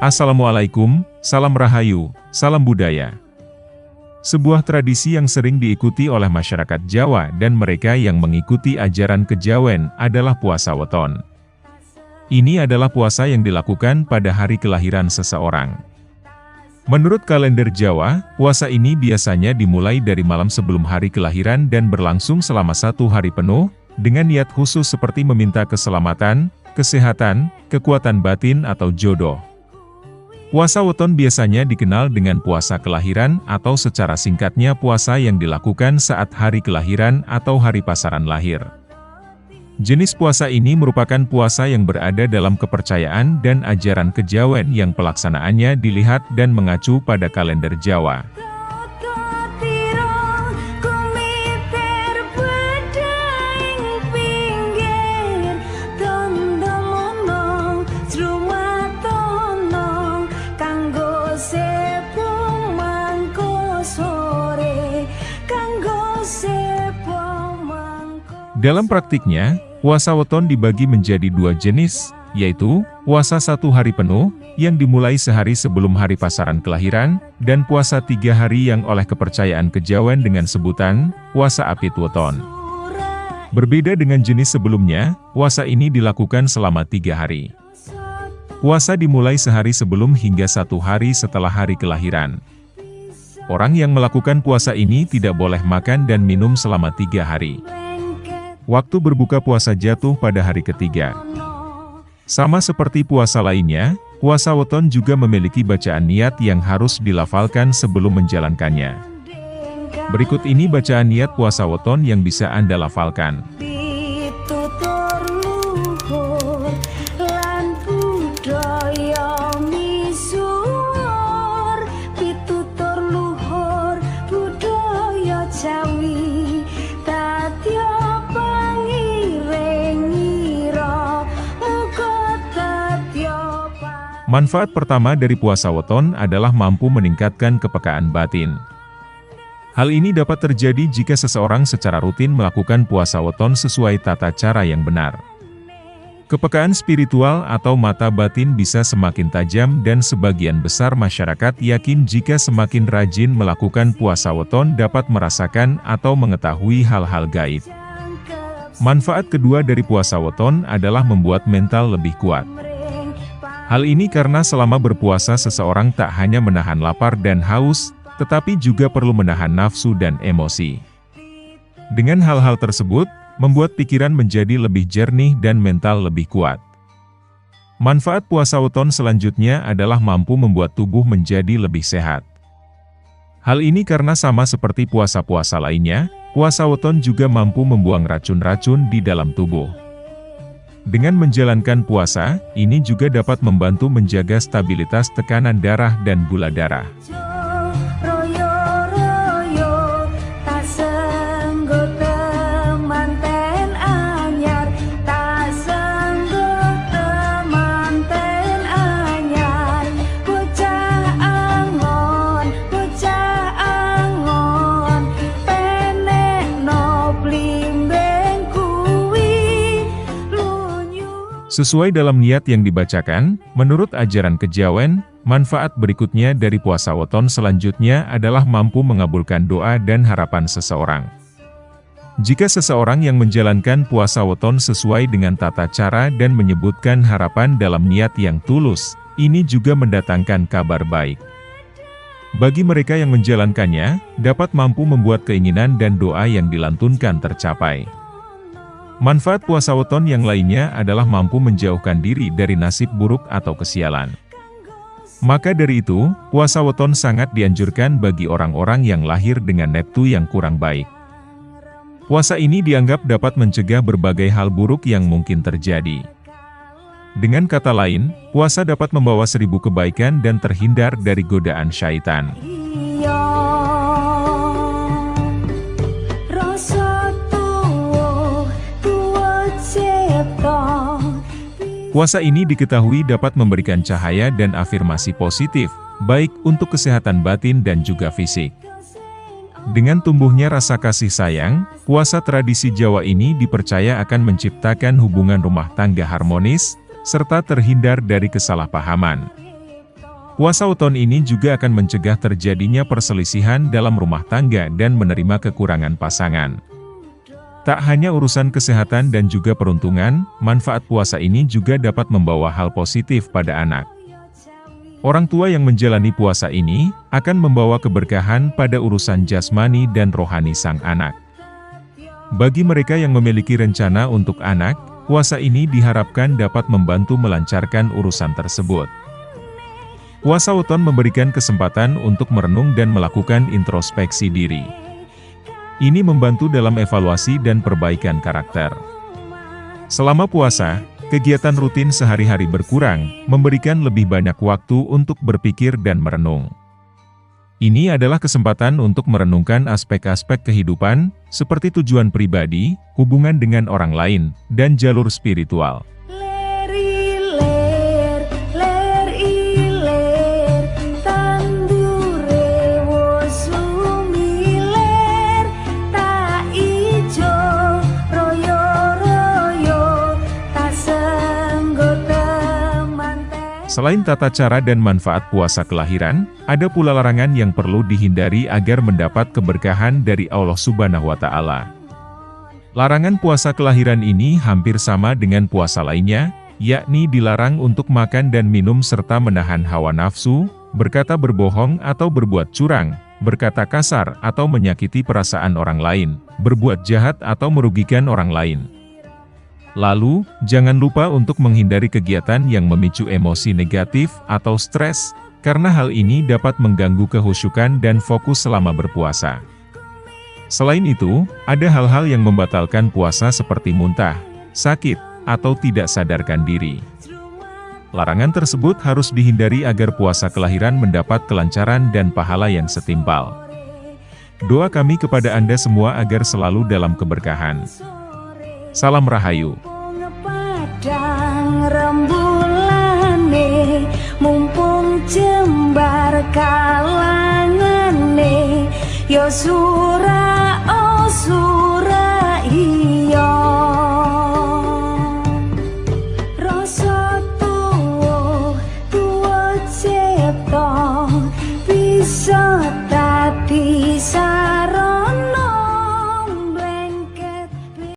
Assalamualaikum, salam rahayu, salam budaya. Sebuah tradisi yang sering diikuti oleh masyarakat Jawa dan mereka yang mengikuti ajaran kejawen adalah puasa weton. Ini adalah puasa yang dilakukan pada hari kelahiran seseorang. Menurut kalender Jawa, puasa ini biasanya dimulai dari malam sebelum hari kelahiran dan berlangsung selama 1 hari penuh, dengan niat khusus seperti meminta keselamatan, kesehatan, kekuatan batin atau jodoh. Puasa weton biasanya dikenal dengan puasa kelahiran atau secara singkatnya puasa yang dilakukan saat hari kelahiran atau hari pasaran lahir. Jenis puasa ini merupakan puasa yang berada dalam kepercayaan dan ajaran kejawen yang pelaksanaannya dilihat dan mengacu pada kalender Jawa. Dalam praktiknya, puasa weton dibagi menjadi 2 jenis, yaitu puasa 1 hari penuh, yang dimulai sehari sebelum hari pasaran kelahiran, dan puasa 3 hari yang oleh kepercayaan kejawen dengan sebutan puasa apit weton. Berbeda dengan jenis sebelumnya, puasa ini dilakukan selama 3 hari. Puasa dimulai sehari sebelum hingga 1 hari setelah hari kelahiran. Orang yang melakukan puasa ini tidak boleh makan dan minum selama 3 hari. Waktu berbuka puasa jatuh pada hari ketiga. Sama seperti puasa lainnya, puasa weton juga memiliki bacaan niat yang harus dilafalkan sebelum menjalankannya. Berikut ini bacaan niat puasa weton yang bisa Anda lafalkan. Manfaat pertama dari puasa weton adalah mampu meningkatkan kepekaan batin. Hal ini dapat terjadi jika seseorang secara rutin melakukan puasa weton sesuai tata cara yang benar. Kepekaan spiritual atau mata batin bisa semakin tajam dan sebagian besar masyarakat yakin jika semakin rajin melakukan puasa weton dapat merasakan atau mengetahui hal-hal gaib. Manfaat kedua dari puasa weton adalah membuat mental lebih kuat. Hal ini karena selama berpuasa seseorang tak hanya menahan lapar dan haus, tetapi juga perlu menahan nafsu dan emosi. Dengan hal-hal tersebut, membuat pikiran menjadi lebih jernih dan mental lebih kuat. Manfaat puasa weton selanjutnya adalah mampu membuat tubuh menjadi lebih sehat. Hal ini karena sama seperti puasa-puasa lainnya, puasa weton juga mampu membuang racun-racun di dalam tubuh. Dengan menjalankan puasa, ini juga dapat membantu menjaga stabilitas tekanan darah dan gula darah. Sesuai dalam niat yang dibacakan, menurut ajaran kejawen, manfaat berikutnya dari puasa weton selanjutnya adalah mampu mengabulkan doa dan harapan seseorang. Jika seseorang yang menjalankan puasa weton sesuai dengan tata cara dan menyebutkan harapan dalam niat yang tulus, ini juga mendatangkan kabar baik. Bagi mereka yang menjalankannya, dapat mampu membuat keinginan dan doa yang dilantunkan tercapai. Manfaat puasa weton yang lainnya adalah mampu menjauhkan diri dari nasib buruk atau kesialan. Maka dari itu, puasa weton sangat dianjurkan bagi orang-orang yang lahir dengan neptu yang kurang baik. Puasa ini dianggap dapat mencegah berbagai hal buruk yang mungkin terjadi. Dengan kata lain, puasa dapat membawa 1000 kebaikan dan terhindar dari godaan syaitan. Puasa ini diketahui dapat memberikan cahaya dan afirmasi positif, baik untuk kesehatan batin dan juga fisik. Dengan tumbuhnya rasa kasih sayang, puasa tradisi Jawa ini dipercaya akan menciptakan hubungan rumah tangga harmonis, serta terhindar dari kesalahpahaman. Puasa weton ini juga akan mencegah terjadinya perselisihan dalam rumah tangga dan menerima kekurangan pasangan. Tak hanya urusan kesehatan dan juga peruntungan, manfaat puasa ini juga dapat membawa hal positif pada anak. Orang tua yang menjalani puasa ini akan membawa keberkahan pada urusan jasmani dan rohani sang anak. Bagi mereka yang memiliki rencana untuk anak, puasa ini diharapkan dapat membantu melancarkan urusan tersebut. Puasa weton memberikan kesempatan untuk merenung dan melakukan introspeksi diri. Ini membantu dalam evaluasi dan perbaikan karakter. Selama puasa, kegiatan rutin sehari-hari berkurang, memberikan lebih banyak waktu untuk berpikir dan merenung. Ini adalah kesempatan untuk merenungkan aspek-aspek kehidupan, seperti tujuan pribadi, hubungan dengan orang lain, dan jalur spiritual. Selain tata cara dan manfaat puasa kelahiran, ada pula larangan yang perlu dihindari agar mendapat keberkahan dari Allah Subhanahu wa Ta'ala. Larangan puasa kelahiran ini hampir sama dengan puasa lainnya, yakni dilarang untuk makan dan minum serta menahan hawa nafsu, berkata berbohong atau berbuat curang, berkata kasar atau menyakiti perasaan orang lain, berbuat jahat atau merugikan orang lain. Lalu, jangan lupa untuk menghindari kegiatan yang memicu emosi negatif atau stres, karena hal ini dapat mengganggu kehusyukan dan fokus selama berpuasa. Selain itu, ada hal-hal yang membatalkan puasa seperti muntah, sakit, atau tidak sadarkan diri. Larangan tersebut harus dihindari agar puasa kelahiran mendapat kelancaran dan pahala yang setimpal. Doa kami kepada Anda semua agar selalu dalam keberkahan. Salam Rahayu. Padang rembulane mumpung jembar kalangane yo sura oh sura iyo rasa tuwa cipta bisa dadi